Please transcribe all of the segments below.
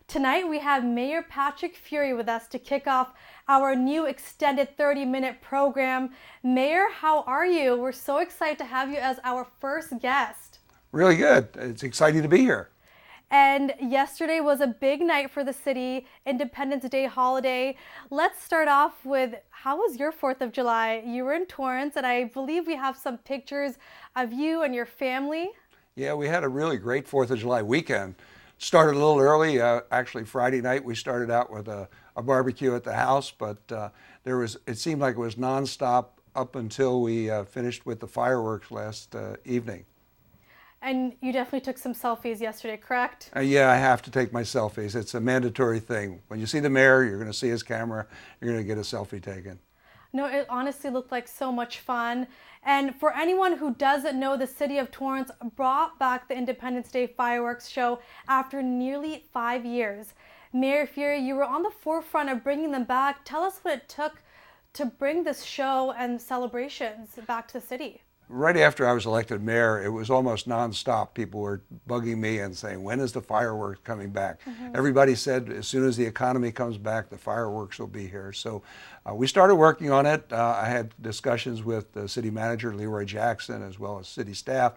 Tonight we have Mayor Patrick Furey with us to kick off our new extended 30-minute program. Mayor, how are you? We're so excited to have you as our first guest. Really good. It's exciting to be here. And yesterday was a big night for the city, Independence Day holiday. Let's start off with, how was your 4th of July? You were in Torrance, and I believe we have some pictures of you and your family. Yeah, we had a really great 4th of July weekend. Started a little early. Actually, Friday night we started out with a barbecue at the house, but it seemed like it was nonstop up until we finished with the fireworks last evening. And you definitely took some selfies yesterday, correct? Yeah, I have to take my selfies. It's a mandatory thing. When you see the mayor, you're going to see his camera, you're going to get a selfie taken. No, it honestly looked like so much fun. And for anyone who doesn't know, the City of Torrance brought back the Independence Day fireworks show after nearly 5 years. Mayor Furey, you were on the forefront of bringing them back. Tell us what it took to bring this show and celebrations back to the city. Right after I was elected mayor, it was almost nonstop. People were bugging me and saying, when is the fireworks coming back? Everybody said, as soon as the economy comes back, the fireworks will be here. So we started working on it. I had discussions with the city manager, Leroy Jackson, as well as city staff.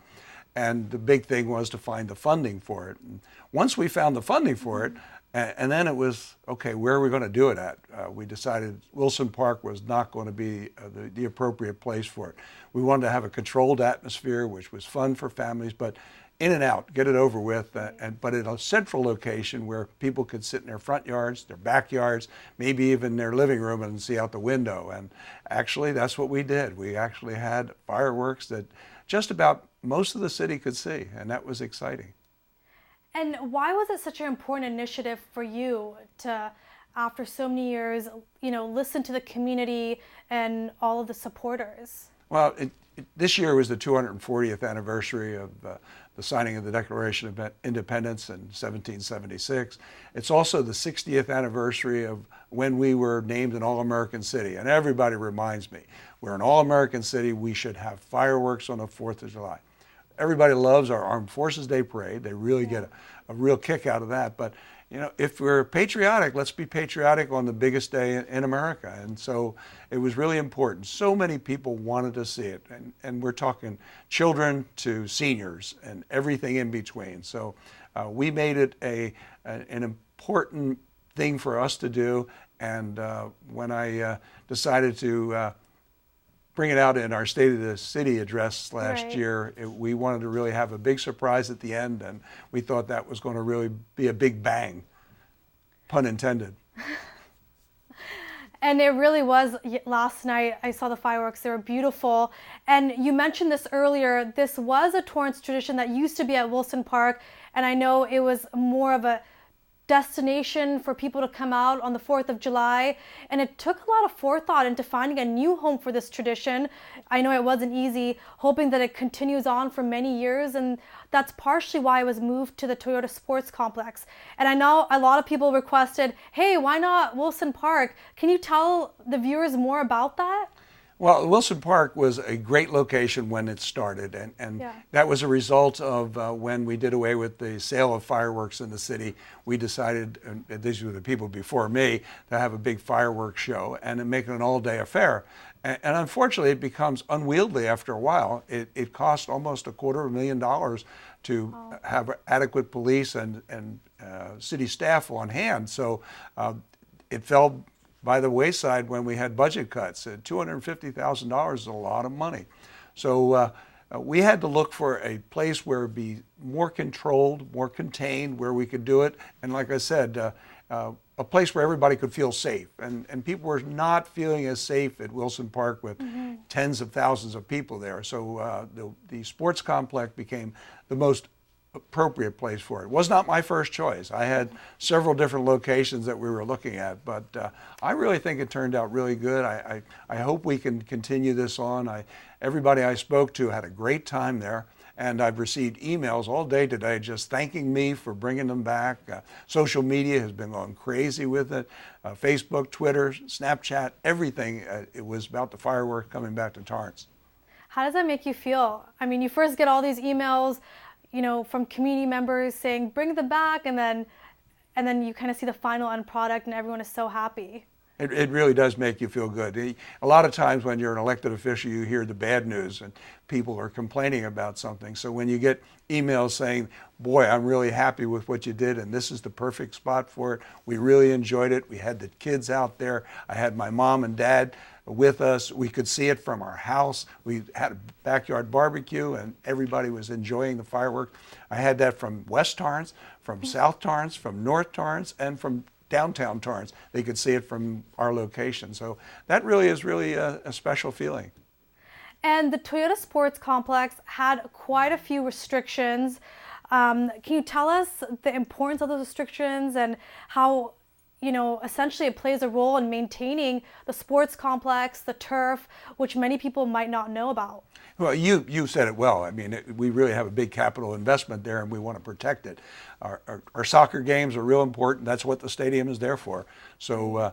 And the big thing was to find the funding for it. And once we found the funding for it, and then it was, okay, where are we going to do it at? We decided Wilson Park was not going to be the appropriate place for it. We wanted to have a controlled atmosphere, which was fun for families, but in and out, get it over with, but at a central location where people could sit in their front yards, their backyards, maybe even their living room and see out the window. And actually, that's what we did. We actually had fireworks that just about most of the city could see, and that was exciting. And why was it such an important initiative for you to, after so many years, listen to the community and all of the supporters? Well, this year was the 240th anniversary of the signing of the Declaration of Independence in 1776. It's also the 60th anniversary of when we were named an All-American City. And everybody reminds me, we're an All-American City, we should have fireworks on the 4th of July. Everybody loves our Armed Forces Day parade. They really get a real kick out of that. But, if we're patriotic, let's be patriotic on the biggest day in America. And so it was really important. So many people wanted to see it. And we're talking children to seniors and everything in between. So we made it an important thing for us to do. And when I decided to bring it out in our State of the City address last year, we wanted to really have a big surprise at the end, and we thought that was going to really be a big bang, pun intended. And it really was. Last night I saw the fireworks. They were beautiful. And you mentioned this earlier, this was a Torrance tradition that used to be at Wilson Park, and I know it was more of a destination for people to come out on the 4th of July, and it took a lot of forethought into finding a new home for this tradition. I know it wasn't easy, hoping that it continues on for many years, and that's partially why it was moved to the Toyota Sports Complex. And I know a lot of people requested, hey, why not Wilson Park? Can you tell the viewers more about that? Well, Wilson Park was a great location when it started, and that was a result of when we did away with the sale of fireworks in the city. We decided, and these were the people before me, to have a big fireworks show and to make it an all-day affair. And unfortunately, it becomes unwieldy after a while. It cost almost $250,000 to have adequate police and city staff on hand. So it fell by the wayside when we had budget cuts. $250,000 is a lot of money. So we had to look for a place where it would be more controlled, more contained, where we could do it. And like I said, a place where everybody could feel safe. And people were not feeling as safe at Wilson Park with tens of thousands of people there. So the sports complex became the most appropriate place for it. It was not my first choice. I had several different locations that we were looking at, but I really think it turned out really good. I hope we can continue this on. Everybody I spoke to had a great time there, and I've received emails all day today just thanking me for bringing them back. Social media has been going crazy with it. Facebook, Twitter, Snapchat, everything. It was about the fireworks coming back to Torrance. How does that make you feel? I mean, you first get all these emails, from community members saying, bring them back, and then and then you kind of see the final end product and everyone is so happy. It really does make you feel good. A lot of times when you're an elected official, you hear the bad news and people are complaining about something. So when you get emails saying, boy, I'm really happy with what you did and this is the perfect spot for it. We really enjoyed it. We had the kids out there. I had my mom and dad with us. We could see it from our house. We had a backyard barbecue and everybody was enjoying the fireworks. I had that from West Torrance, from South Torrance, from North Torrance, and from downtown Torrance. They could see it from our location. So that really is a special feeling. And the Toyota Sports Complex had quite a few restrictions. Can you tell us the importance of those restrictions and how, you know, essentially it plays a role in maintaining the sports complex, the turf, which many people might not know about? Well, you said it well. I mean, we really have a big capital investment there and we want to protect it. Our soccer games are real important. That's what the stadium is there for. So,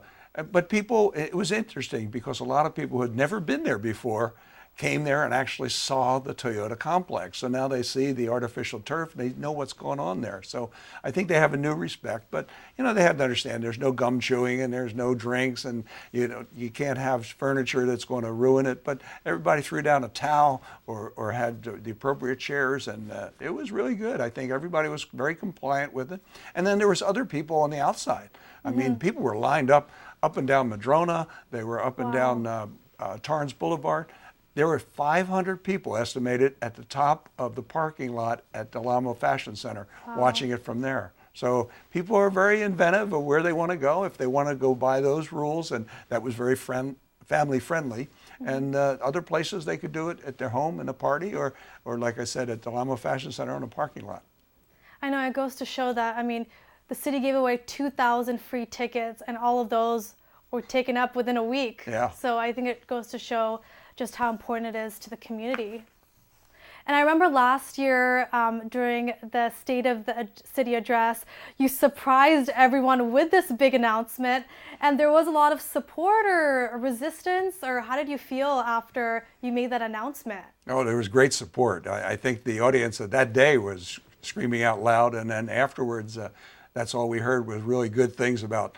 but people, it was interesting because a lot of people who had never been there before came there and actually saw the Toyota complex. So now they see the artificial turf, they know what's going on there. So I think they have a new respect, but you know, they have to understand there's no gum chewing and there's no drinks and you know, you can't have furniture that's going to ruin it, but everybody threw down a towel or had the appropriate chairs and it was really good. I think everybody was very compliant with it. And then there was other people on the outside. I mean, people were lined up and down Madrona, they were up and down Torrance Boulevard. There were 500 people estimated at the top of the parking lot at Del Amo Fashion Center watching it from there. So people are very inventive of where they want to go, if they want to go by those rules, and that was very family friendly. And other places they could do it at their home in a party or like I said, at Del Amo Fashion Center on a parking lot. I know, it goes to show that, I mean, the city gave away 2,000 free tickets and all of those were taken up within a week. Yeah. So I think it goes to show just how important it is to the community. And I remember last year during the State of the City address, you surprised everyone with this big announcement, and there was a lot of support or resistance, or how did you feel after you made that announcement? Oh, there was great support. I think the audience that day was screaming out loud, and then afterwards, that's all we heard was really good things about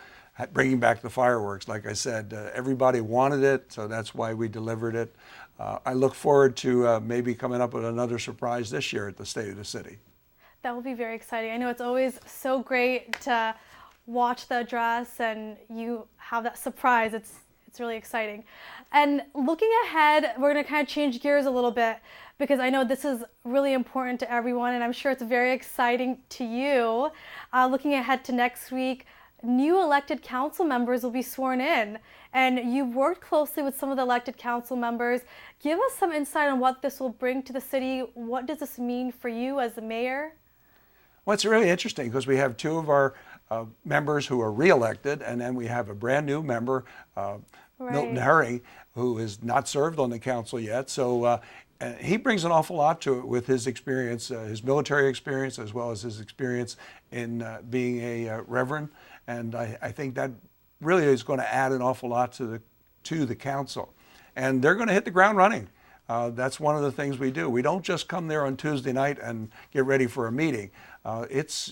bringing back the fireworks. Like I said, everybody wanted it, so that's why we delivered it. I look forward to maybe coming up with another surprise this year at the State of the City. That will be very exciting. I know it's always so great to watch the address and you have that surprise. It's really exciting. And looking ahead, we're going to kind of change gears a little bit because I know this is really important to everyone and I'm sure it's very exciting to you. Looking ahead to next week, new elected council members will be sworn in, and you've worked closely with some of the elected council members. Give us some insight on what this will bring to the city. What does this mean for you as the mayor? Well, it's really interesting because we have two of our members who are re-elected, and then we have a brand new member, Milton Herring, who is not served on the council yet. So he brings an awful lot to it with his experience, his military experience, as well as his experience in being a reverend. And I think that really is going to add an awful lot to the council. And they're going to hit the ground running. That's one of the things we do. We don't just come there on Tuesday night and get ready for a meeting.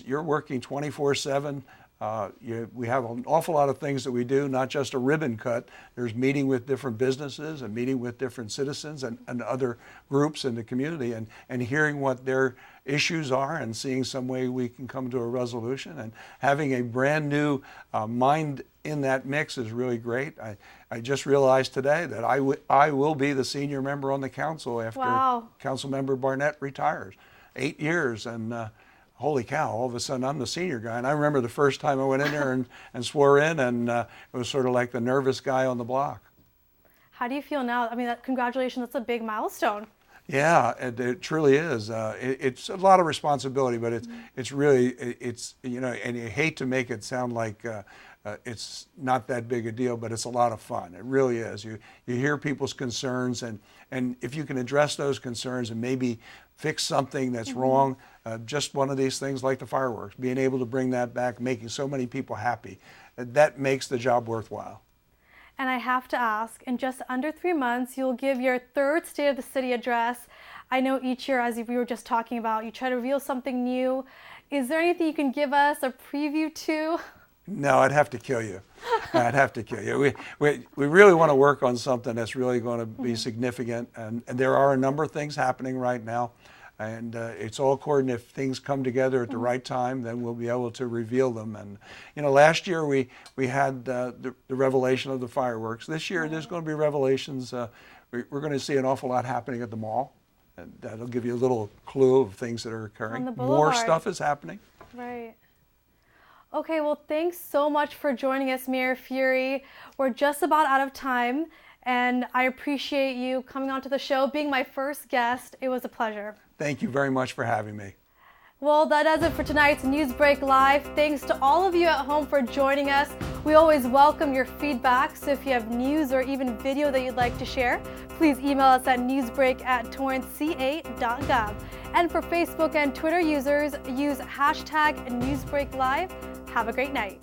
You're working 24/7. We have an awful lot of things that we do, not just a ribbon cut. There's meeting with different businesses and meeting with different citizens and other groups in the community and hearing what their issues are and seeing some way we can come to a resolution. And having a brand new mind in that mix is really great. I just realized today that I will be the senior member on the council after Council Member Barnett retires. 8 years and holy cow, all of a sudden I'm the senior guy. And I remember the first time I went in there and swore in, and it was sort of like the nervous guy on the block. How do you feel now? I mean, congratulations, that's a big milestone. Yeah, it truly is. It's a lot of responsibility, but it's really, you know, and you hate to make it sound like it's not that big a deal, but it's a lot of fun. It really is. You hear people's concerns, and if you can address those concerns and maybe fix something that's wrong, just one of these things like the fireworks, being able to bring that back, making so many people happy, that makes the job worthwhile. And I have to ask, in just under 3 months, you'll give your third State of the City address. I know each year, as we were just talking about, you try to reveal something new. Is there anything you can give us a preview to? No, I'd have to kill you. I'd have to kill you. We really want to work on something that's really going to be significant, and there are a number of things happening right now, and it's all coordinated. If things come together at the right time, then we'll be able to reveal them. And last year we had the revelation of the fireworks. This year there's going to be revelations. We're going to see an awful lot happening at the mall, and that'll give you a little clue of things that are occurring. More stuff is happening. Right. Okay, well, thanks so much for joining us, Mayor Furey. We're just about out of time, and I appreciate you coming onto the show, being my first guest. It was a pleasure. Thank you very much for having me. Well, that does it for tonight's NewsBreak Live. Thanks to all of you at home for joining us. We always welcome your feedback, so if you have news or even video that you'd like to share, please email us at newsbreak@torranceca.gov. And for Facebook and Twitter users, use #NewsBreakLive. Have a great night.